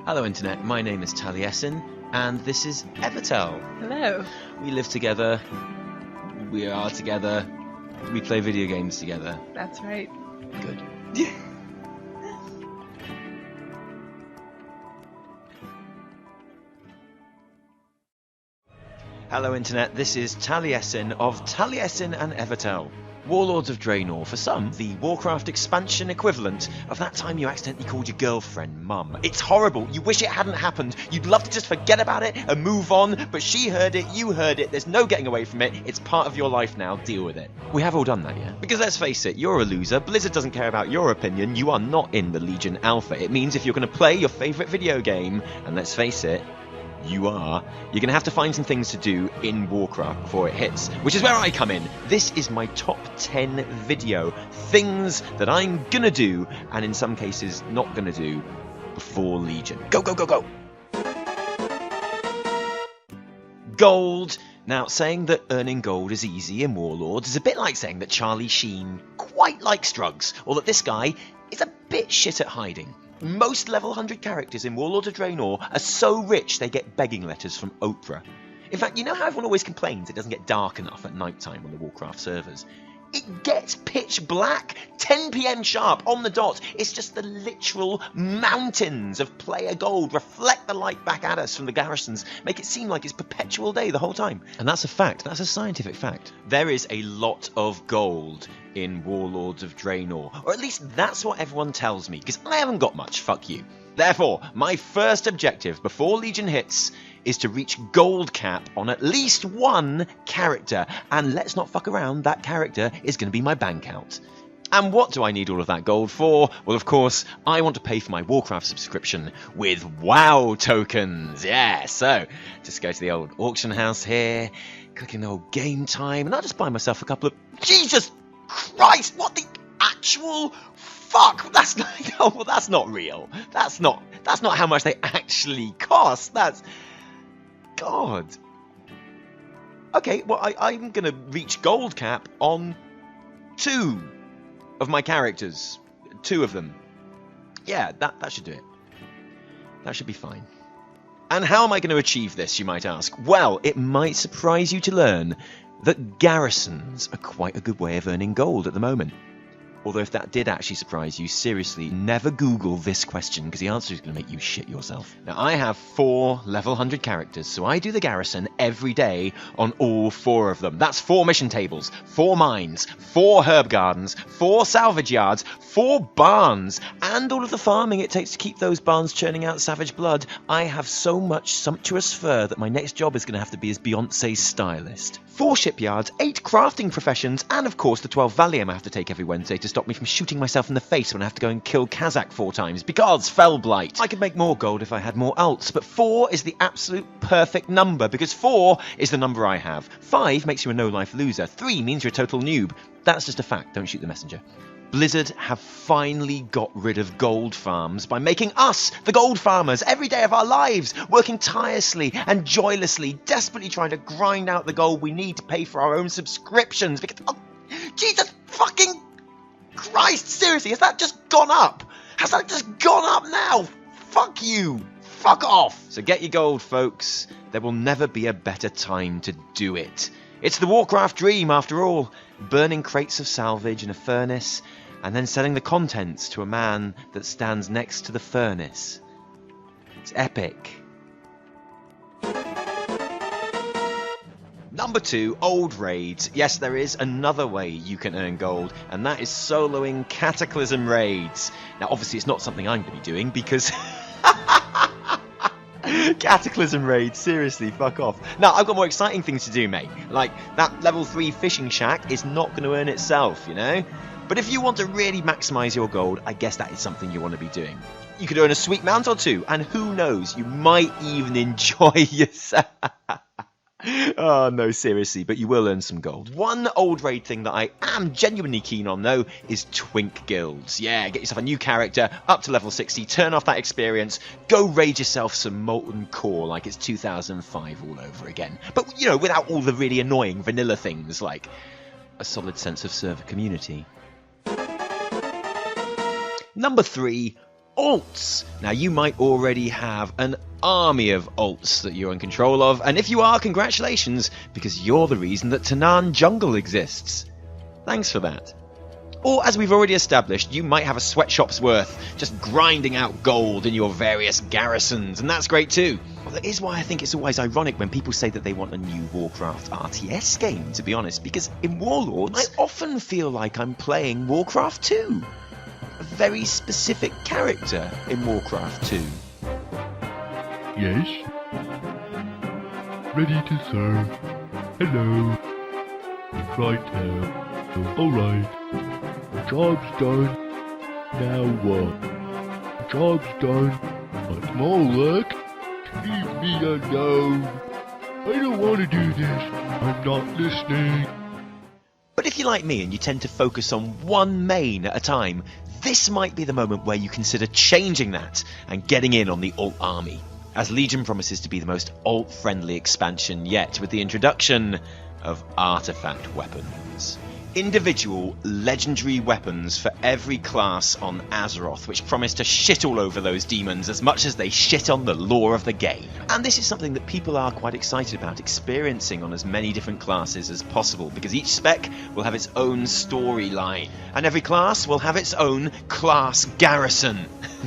Hello Internet, my name is Taliesin, and this is Evitel. Hello. We live together, we are together, we play video games together. That's right. Good. Hello Internet, this is Taliesin of Taliesin and Evitel. Warlords of Draenor, for some, the Warcraft expansion equivalent of that time you accidentally called your girlfriend Mum. It's horrible, you wish it hadn't happened, you'd love to just forget about it and move on, but she heard it, you heard it, there's no getting away from it, it's part of your life now, deal with it. We have all done that, yeah? Because let's face it, you're a loser, Blizzard doesn't care about your opinion, you are not in the Legion Alpha. It means if you're going to play your favourite video game, and let's face it, you're going to have to find some things to do in Warcraft before it hits, which is where I come in. This is my top 10 video, things that I'm gonna do, and in some cases not gonna do, before Legion. Go, go, go, go! Gold. Now, saying that earning gold is easy in Warlords is a bit like saying that Charlie Sheen quite likes drugs, or that this guy is a bit shit at hiding. Most level 100 characters in Warlords of Draenor are so rich they get begging letters from Oprah. In fact, you know how everyone always complains it doesn't get dark enough at night time on the Warcraft servers? It gets pitch black, 10 PM sharp, on the dot. It's just the literal mountains of player gold reflect the light back at us from the garrisons, make it seem like it's perpetual day the whole time. And that's a fact, that's a scientific fact. There is a lot of gold in Warlords of Draenor, or at least that's what everyone tells me, because I haven't got much, fuck you. Therefore, my first objective before Legion hits is to reach gold cap on at least one character, and let's not fuck around, that character is going to be my bank account. And what do I need all of that gold for? Well, of course, I want to pay for my Warcraft subscription with WoW tokens. Yeah, so just go to the old auction house here, click in the old game time, and I'll just buy myself a couple of... Jesus Christ, what the actual fuck? That's not, oh, well, that's not real. That's not how much they actually cost. That's... God. Okay, well, I'm going to reach gold cap on 2 of my characters. 2 of them. Yeah, that should do it. That should be fine. And how am I going to achieve this, you might ask? Well, it might surprise you to learn that garrisons are quite a good way of earning gold at the moment. Although if that did actually surprise you, seriously, never Google this question, because the answer is going to make you shit yourself. Now, I have 4 level 100 characters, so I do the garrison every day on all 4 of them. That's 4 mission tables, 4 mines, 4 herb gardens, 4 salvage yards, 4 barns, and all of the farming it takes to keep those barns churning out savage blood. I have so much sumptuous fur that my next job is going to have to be as Beyonce's stylist. 4 shipyards, 8 crafting professions, and of course the 12 Valium I have to take every Wednesday to stop me from shooting myself in the face when I have to go and kill Kazakh 4 times, because Fellblight. I could make more gold if I had more alts, but 4 is the absolute perfect number, because 4 is the number I have. 5 makes you a no-life loser. 3 means you're a total noob. That's just a fact, don't shoot the messenger. Blizzard have finally got rid of gold farms by making us the gold farmers every day of our lives, working tirelessly and joylessly, desperately trying to grind out the gold we need to pay for our own subscriptions. Because, oh, Jesus fucking Christ, seriously, has that just gone up? Has that just gone up now? Fuck you. Fuck off. So get your gold, folks. There will never be a better time to do it. It's the Warcraft dream, after all. Burning crates of salvage in a furnace, and then selling the contents to a man that stands next to the furnace. It's epic. Number 2, old raids. Yes, there is another way you can earn gold, and that is soloing Cataclysm raids. Now, obviously, it's not something I'm going to be doing, because... Cataclysm raids, seriously, fuck off. Now, I've got more exciting things to do, mate. Like, that level 3 fishing shack is not going to earn itself, you know? But if you want to really maximise your gold, I guess that is something you want to be doing. You could earn a sweet mount or 2, and who knows, you might even enjoy yourself. Oh, no, seriously, but you will earn some gold. One old raid thing that I am genuinely keen on, though, is Twink guilds. Yeah, get yourself a new character, up to level 60, turn off that experience, go raid yourself some Molten Core like it's 2005 all over again. But, you know, without all the really annoying vanilla things like a solid sense of server community. Number 3, alts. Now, you might already have an army of alts that you're in control of, and if you are, congratulations, because you're the reason that Tanan Jungle exists. Thanks for that. Or, as we've already established, you might have a sweatshop's worth just grinding out gold in your various garrisons, and that's great too. Well, that is why I think it's always ironic when people say that they want a new Warcraft RTS game, to be honest, because in Warlords, I often feel like I'm playing Warcraft 2. A very specific character in Warcraft 2. Yes? Ready to serve. Hello. Right now. Alright. Job's done. Now what? Job's done. But more work? Leave me alone. I don't want to do this. I'm not listening. But if you're like me and you tend to focus on one main at a time, this might be the moment where you consider changing that and getting in on the alt army, as Legion promises to be the most alt-friendly expansion yet with the introduction of artifact weapons. Individual legendary weapons for every class on Azeroth, which promise to shit all over those demons as much as they shit on the lore of the game. And this is something that people are quite excited about experiencing on as many different classes as possible, because each spec will have its own storyline, and every class will have its own class garrison.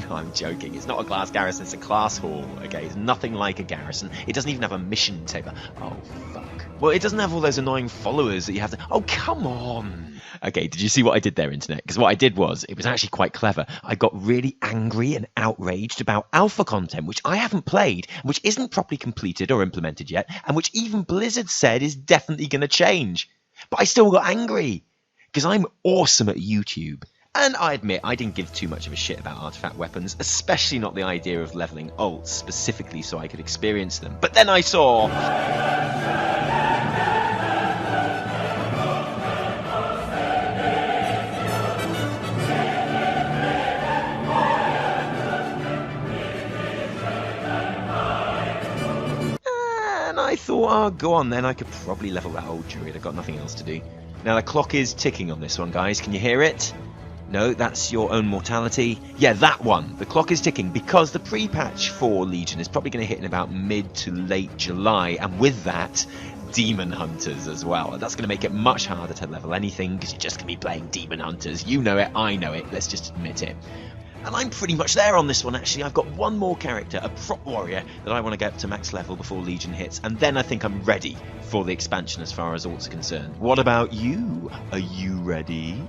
No, I'm joking, it's not a class garrison, it's a class hall, okay? It's nothing like a garrison. It doesn't even have a mission table. Oh, fuck. Well, it doesn't have all those annoying followers that you have to... Oh, come on! Okay, did you see what I did there, Internet? Because what I did was, it was actually quite clever. I got really angry and outraged about alpha content, which I haven't played, which isn't properly completed or implemented yet, and which even Blizzard said is definitely going to change. But I still got angry, because I'm awesome at YouTube. And I admit, I didn't give too much of a shit about artifact weapons, especially not the idea of leveling alts specifically so I could experience them. But then I saw... And I thought, oh, go on then, I could probably level that old druid, I've got nothing else to do. Now the clock is ticking on this one, guys, can you hear it? No, that's your own mortality. Yeah, that one. The clock is ticking because the pre-patch for Legion is probably going to hit in about mid to late July, and with that, Demon Hunters as well. And that's going to make it much harder to level anything because you're just going to be playing Demon Hunters. You know it, I know it, let's just admit it. And I'm pretty much there on this one, actually. I've got one more character, a prop warrior, that I want to get up to max level before Legion hits, and then I think I'm ready for the expansion as far as alts are concerned. What about you? Are you ready?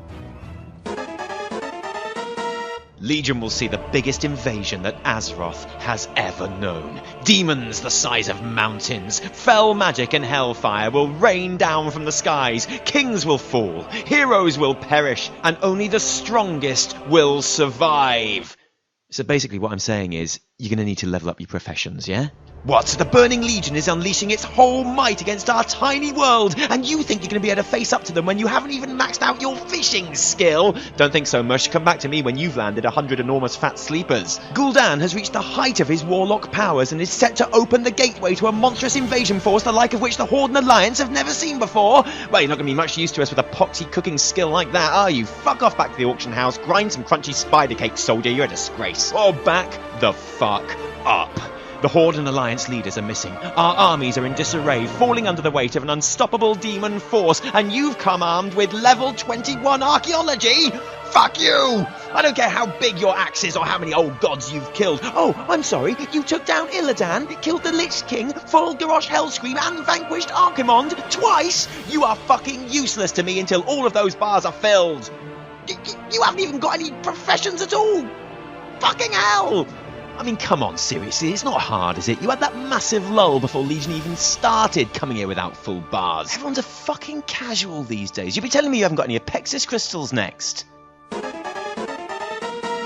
Legion will see the biggest invasion that Azeroth has ever known. Demons the size of mountains, fell magic and hellfire will rain down from the skies, kings will fall, heroes will perish, and only the strongest will survive. So basically what I'm saying is, you're going to need to level up your professions, yeah? What? The Burning Legion is unleashing its whole might against our tiny world, and you think you're going to be able to face up to them when you haven't even maxed out your fishing skill? Don't think so, Mush. Come back to me when you've landed 100 enormous fat sleepers. Gul'dan has reached the height of his warlock powers and is set to open the gateway to a monstrous invasion force the like of which the Horde and Alliance have never seen before. Well, you're not going to be much use to us with a poxy cooking skill like that, are you? Fuck off back to the auction house, grind some crunchy spider cake, soldier, you're a disgrace. Or back the fuck up. The Horde and Alliance leaders are missing. Our armies are in disarray, falling under the weight of an unstoppable demon force, and you've come armed with level 21 archaeology? Fuck you! I don't care how big your axe is or how many old gods you've killed. Oh, I'm sorry, you took down Illidan, killed the Lich King, foiled Garrosh Hellscream, and vanquished Archimonde twice? You are fucking useless to me until all of those bars are filled. You haven't even got any professions at all! Fucking hell! I mean, come on, seriously, it's not hard, is it? You had that massive lull before Legion even started coming here without full bars. Everyone's a fucking casual these days. You'll be telling me you haven't got any Apexis crystals next.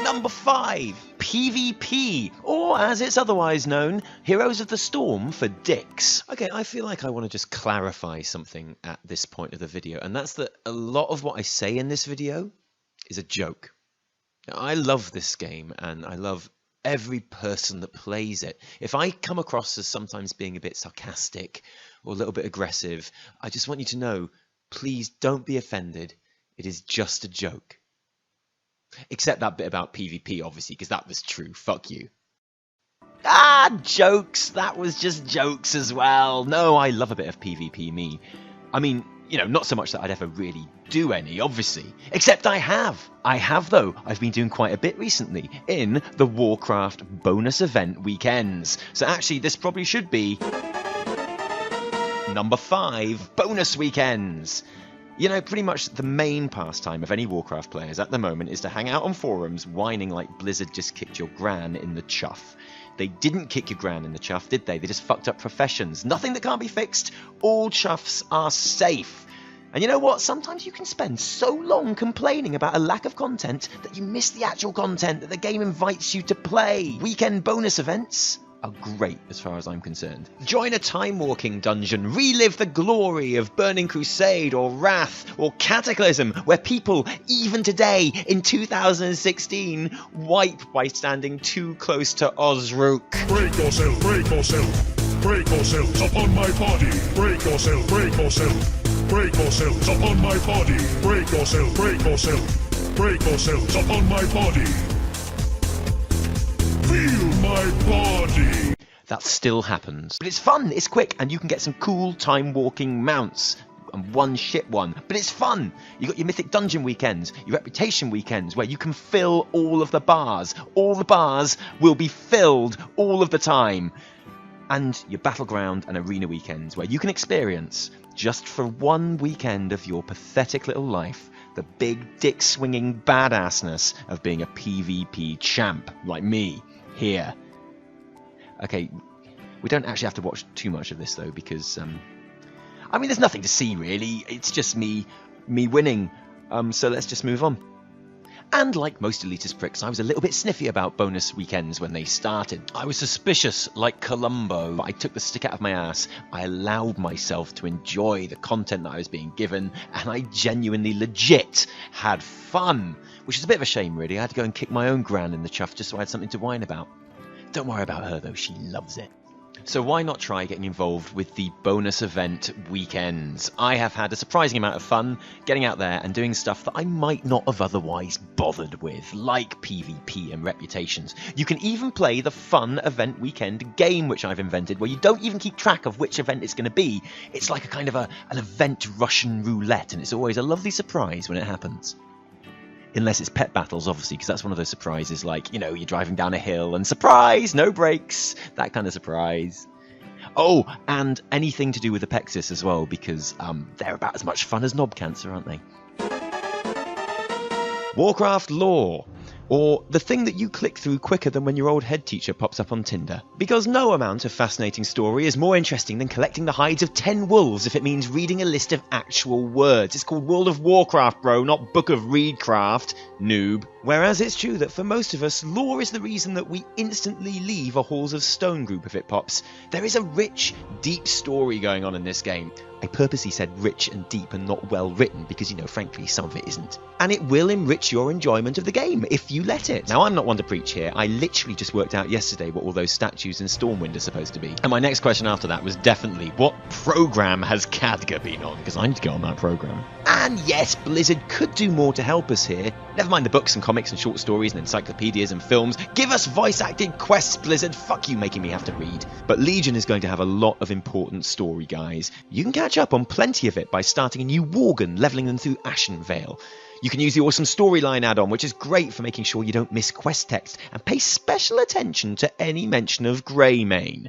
Number 5, PvP, or as it's otherwise known, Heroes of the Storm for dicks. Okay, I feel like I want to just clarify something at this point of the video, and that's that a lot of what I say in this video is a joke. Now, I love this game, and I love every person that plays it. If I come across as sometimes being a bit sarcastic or a little bit aggressive, I just want you to know, please don't be offended. It is just a joke. Except that bit about PvP, obviously, because that was true. Fuck you. Ah, jokes. That was just jokes as well. No, I love a bit of PvP, me. I mean, you know, not so much that I'd ever really do any, obviously. Except I have. I have, though. I've been doing quite a bit recently in the Warcraft bonus event weekends. So actually, this probably should be number 5, bonus weekends. You know, pretty much the main pastime of any Warcraft players at the moment is to hang out on forums whining like Blizzard just kicked your gran in the chuff. They didn't kick your gran in the chuff, did they? They just fucked up professions. Nothing that can't be fixed. All chuffs are safe. And you know what? Sometimes you can spend so long complaining about a lack of content that you miss the actual content that the game invites you to play. Weekend bonus events are great as far as I'm concerned. Join a time-walking dungeon, relive the glory of Burning Crusade or Wrath or Cataclysm, where people, even today, in 2016, wipe by standing too close to Osrook. Break yourself, break yourself, break yourselves upon my body. Break yourself, break yourself, break yourselves upon my body. Break yourself, break yourself, break yourselves upon my body. Feel my body. That still happens. But it's fun, it's quick, and you can get some cool time-walking mounts. And one shit one. But it's fun. You got your Mythic Dungeon weekends, your Reputation weekends, where you can fill all of the bars. All the bars will be filled all of the time. And your Battleground and Arena weekends, where you can experience, just for one weekend of your pathetic little life, the big dick-swinging badassness of being a PvP champ, like me, here. Okay, we don't actually have to watch too much of this, though, because, I mean, there's nothing to see, really. It's just me winning. So let's just move on. And like most elitist pricks, I was a little bit sniffy about bonus weekends when they started. I was suspicious, like Columbo, but I took the stick out of my ass. I allowed myself to enjoy the content that I was being given, and I genuinely, legit had fun. Which is a bit of a shame, really. I had to go and kick my own gran in the chuff just so I had something to whine about. Don't worry about her, though. She loves it. So why not try getting involved with the bonus event weekends? I have had a surprising amount of fun getting out there and doing stuff that I might not have otherwise bothered with, like PvP and reputations. You can even play the fun event weekend game which I've invented, where you don't even keep track of which event it's going to be. It's like a kind of an event Russian roulette, and it's always a lovely surprise when it happens. Unless it's pet battles, obviously, because that's one of those surprises, like, you know, you're driving down a hill and surprise, no brakes, that kind of surprise. Oh, and anything to do with Apexis as well, because they're about as much fun as knob cancer, aren't they? Warcraft lore, or the thing that you click through quicker than when your old head teacher pops up on Tinder. Because no amount of fascinating story is more interesting than collecting the hides of 10 wolves if it means reading a list of actual words. It's called World of Warcraft, bro, not Book of Readcraft, noob. Whereas it's true that for most of us, lore is the reason that we instantly leave a Halls of Stone group if it pops. There is a rich, deep story going on in this game. I purposely said rich and deep and not well written because, you know, frankly, some of it isn't. And it will enrich your enjoyment of the game if you let it. Now, I'm not one to preach here. I literally just worked out yesterday what all those statues in Stormwind are supposed to be. And my next question after that was definitely, what program has Khadga been on? Because I need to get on that program. And yes, Blizzard could do more to help us here. Never mind the books and comics and short stories and encyclopedias and films. Give us voice-acted quests, Blizzard. Fuck you making me have to read. But Legion is going to have a lot of important story, guys. You can catch up on plenty of it by starting a new Worgen, leveling them through Ashen Vale. You can use the awesome storyline add-on, which is great for making sure you don't miss quest text, and pay special attention to any mention of Greymane.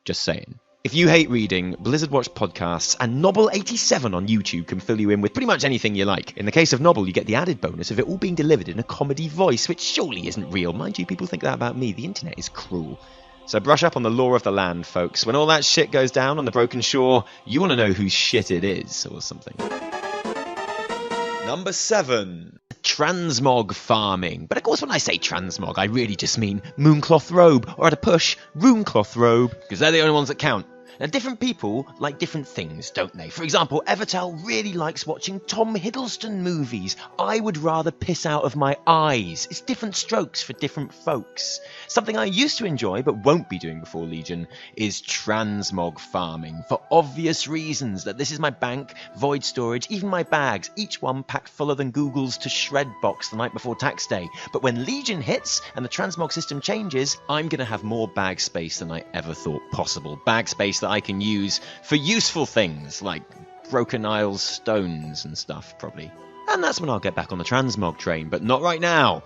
Just saying. If you hate reading, Blizzard Watch podcasts and Nobble87 on YouTube can fill you in with pretty much anything you like. In the case of Nobble, you get the added bonus of it all being delivered in a comedy voice, which surely isn't real. Mind you, people think that about me. The internet is cruel. So brush up on the lore of the land, folks. When all that shit goes down on the broken shore, you want to know whose shit it is, or something. Number 7. Transmog Farming. But of course when I say transmog, I really just mean Mooncloth Robe, or at a push, Runecloth Robe, because they're the only ones that count. Now, different people like different things, don't they? For example, Evitel really likes watching Tom Hiddleston movies. I would rather piss out of my eyes. It's different strokes for different folks. Something I used to enjoy but won't be doing before Legion is Transmog Farming, for obvious reasons. That this is my bank, void storage, even my bags, each one packed fuller than Google's to shred box the night before tax day. But when Legion hits and the Transmog system changes, I'm going to have more bag space than I ever thought possible. Bag space that I can use for useful things like Broken Isles stones and stuff, probably. And that's when I'll get back on the Transmog train, but not right now.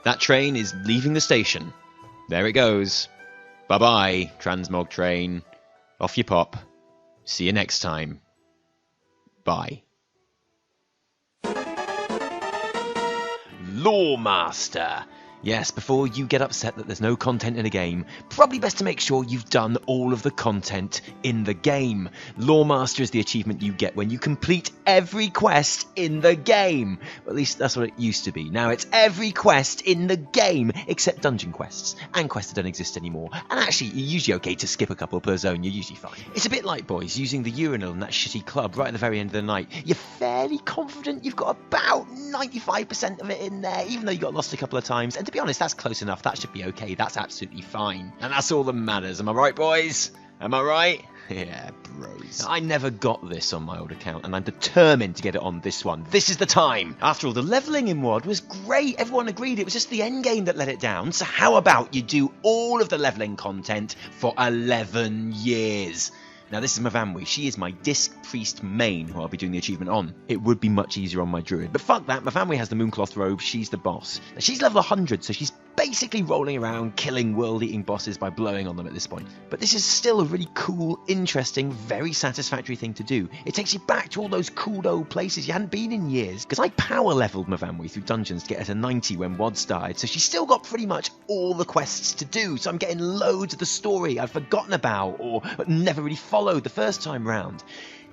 That train is leaving the station. There it goes. Bye-bye, Transmog train. Off you pop. See you next time. Bye. Loremaster. Yes, before you get upset that there's no content in a game, probably best to make sure you've done all of the content in the game. Loremaster is the achievement you get when you complete every quest in the game. At least that's what it used to be. Now it's every quest in the game, except dungeon quests, and quests that don't exist anymore. And actually, you're usually okay to skip a couple per zone, you're usually fine. It's a bit like, boys, using the urinal in that shitty club right at the very end of the night. You're fairly confident you've got about 95% of it in there, even though you got lost a couple of times. And to be honest, that's close enough. That should be okay. That's absolutely fine. And that's all that matters. Am I right, boys? Am I right? Yeah, bros. I never got this on my old account, and I'm determined to get it on this one. This is the time. After all, the leveling in WoD was great. Everyone agreed it was just the end game that let it down. So how about you do all of the leveling content for 11 years? Now, this is Mavamwi. She is my Disc Priest main, who I'll be doing the achievement on. It would be much easier on my Druid. But fuck that, Mavamwi has the Mooncloth robe. She's the boss. Now, she's level 100, so she's basically rolling around killing world-eating bosses by blowing on them at this point. But this is still a really cool, interesting, very satisfactory thing to do. It takes you back to all those cool old places you hadn't been in years. Because I power-leveled Mavamwi through dungeons to get her to 90 when WoD started, so she's still got pretty much all the quests to do. So I'm getting loads of the story I've forgotten about or never really followed the first time round.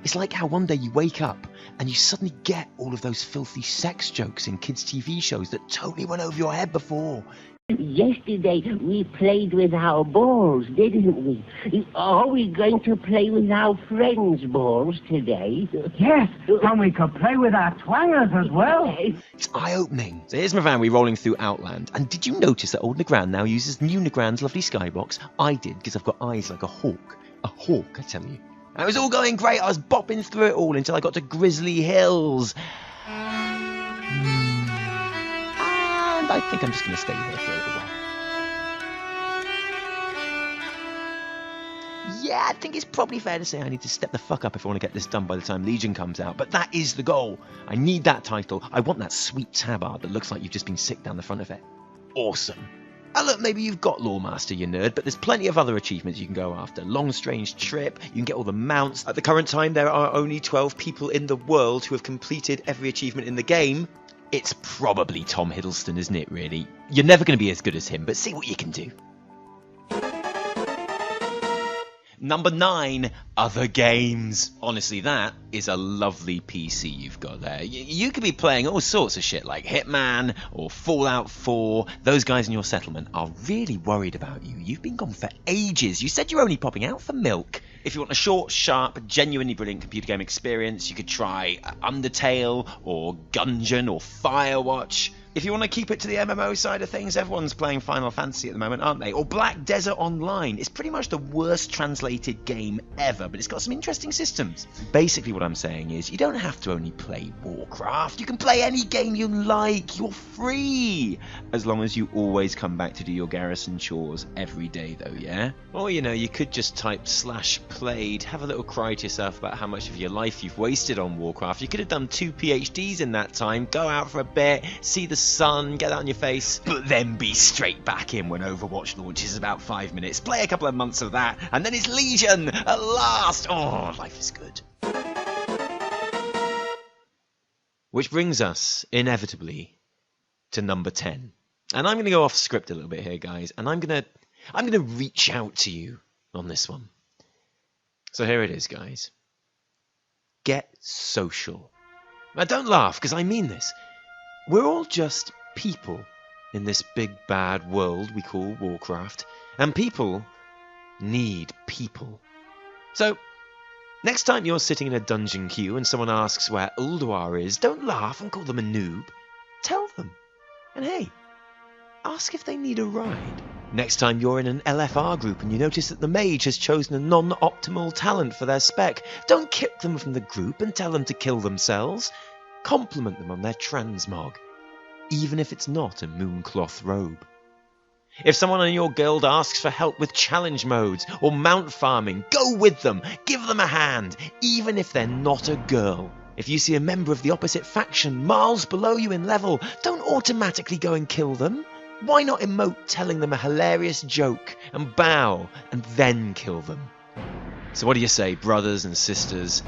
It's like how one day you wake up and you suddenly get all of those filthy sex jokes in kids' TV shows that totally went over your head before. Yesterday we played with our balls, didn't we? Are we going to play with our friends' balls today? Yes, and we could play with our twangers as well. It's eye-opening. So here's Mavamwi rolling through Outland. And did you notice that old Nagrand now uses new Nagrand's lovely skybox? I did, because I've got eyes like a hawk. A hawk, I tell you. And it was all going great. I was bopping through it all until I got to Grizzly Hills. And I think I'm just going to stay here for a little while. Yeah, I think it's probably fair to say I need to step the fuck up if I want to get this done by the time Legion comes out. But that is the goal. I need that title. I want that sweet tabard that looks like you've just been sick down the front of it. Awesome. And look, maybe you've got Loremaster, you nerd, but there's plenty of other achievements you can go after. Long Strange Trip, you can get all the mounts. At the current time, there are only 12 people in the world who have completed every achievement in the game. It's probably Tom Hiddleston, isn't it, really? You're never going to be as good as him, but see what you can do. Number 9, other games. Honestly, that is a lovely PC you've got there. You could be playing all sorts of shit like Hitman or Fallout 4. Those guys in your settlement are really worried about you. You've been gone for ages. You said you're only popping out for milk. If you want a short, sharp, genuinely brilliant computer game experience, you could try Undertale or Gungeon or Firewatch. If you want to keep it to the MMO side of things, everyone's playing Final Fantasy at the moment, aren't they? Or Black Desert Online. It's pretty much the worst translated game ever, but it's got some interesting systems. Basically what I'm saying is, you don't have to only play Warcraft. You can play any game you like. You're free. As long as you always come back to do your garrison chores every day, though, yeah? Or, you know, you could just type /played, have a little cry to yourself about how much of your life you've wasted on Warcraft. You could have done 2 PhDs in that time, go out for a bit, see the sun, get that on your face, but then be straight back in when Overwatch launches about 5 minutes. Play a couple of months of that, and then it's Legion at last. Oh, life is good. Which brings us, inevitably, to number 10. And I'm going to go off script a little bit here, guys, and I'm going to reach out to you on this one. So here it is, guys. Get social. Now, don't laugh, because I mean this. We're all just people in this big bad world we call Warcraft, and people need people. So, next time you're sitting in a dungeon queue and someone asks where Ulduar is, don't laugh and call them a noob. Tell them. And hey, ask if they need a ride. Next time you're in an LFR group and you notice that the mage has chosen a non-optimal talent for their spec, don't kick them from the group and tell them to kill themselves. Compliment them on their transmog, even if it's not a mooncloth robe. If someone in your guild asks for help with challenge modes or mount farming, go with them, give them a hand, even if they're not a girl. If you see a member of the opposite faction miles below you in level, don't automatically go and kill them. Why not emote telling them a hilarious joke and bow and then kill them? So what do you say, brothers and sisters?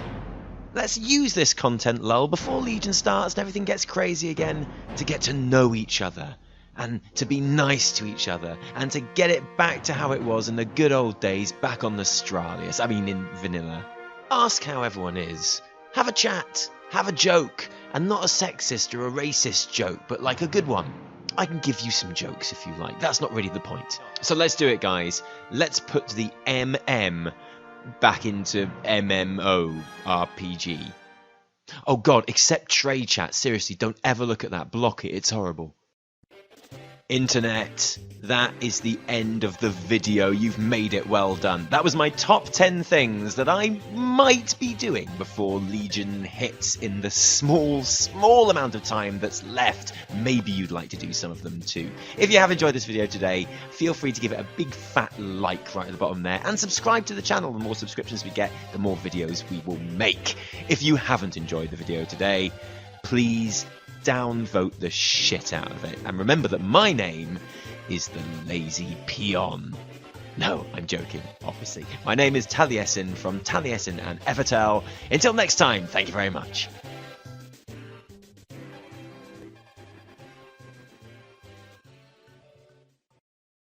Let's use this content lull before Legion starts and everything gets crazy again to get to know each other and to be nice to each other and to get it back to how it was in the good old days back on the Astralis, in vanilla. Ask how everyone is. Have a chat, have a joke, and not a sexist or a racist joke, but like a good one. I can give you some jokes if you like. That's not really the point. So let's do it, guys. Let's put the MM back into MMORPG. Oh god, except trade chat. Seriously, don't ever look at that. Block it. It's horrible. Internet, that is the end of the video. You've made it. Well done. That was my top 10 things that I might be doing before Legion hits in the small amount of time that's left. Maybe you'd like to do some of them too. If you have enjoyed this video today, feel free to give it a big fat like right at the bottom there and subscribe to the channel. The more subscriptions we get, the more videos we will make. If you haven't enjoyed the video today, please downvote the shit out of it. And remember that my name is the Lazy Peon. No, I'm joking, obviously. My name is Taliesin from Taliesin and Evitel. Until next time, thank you very much.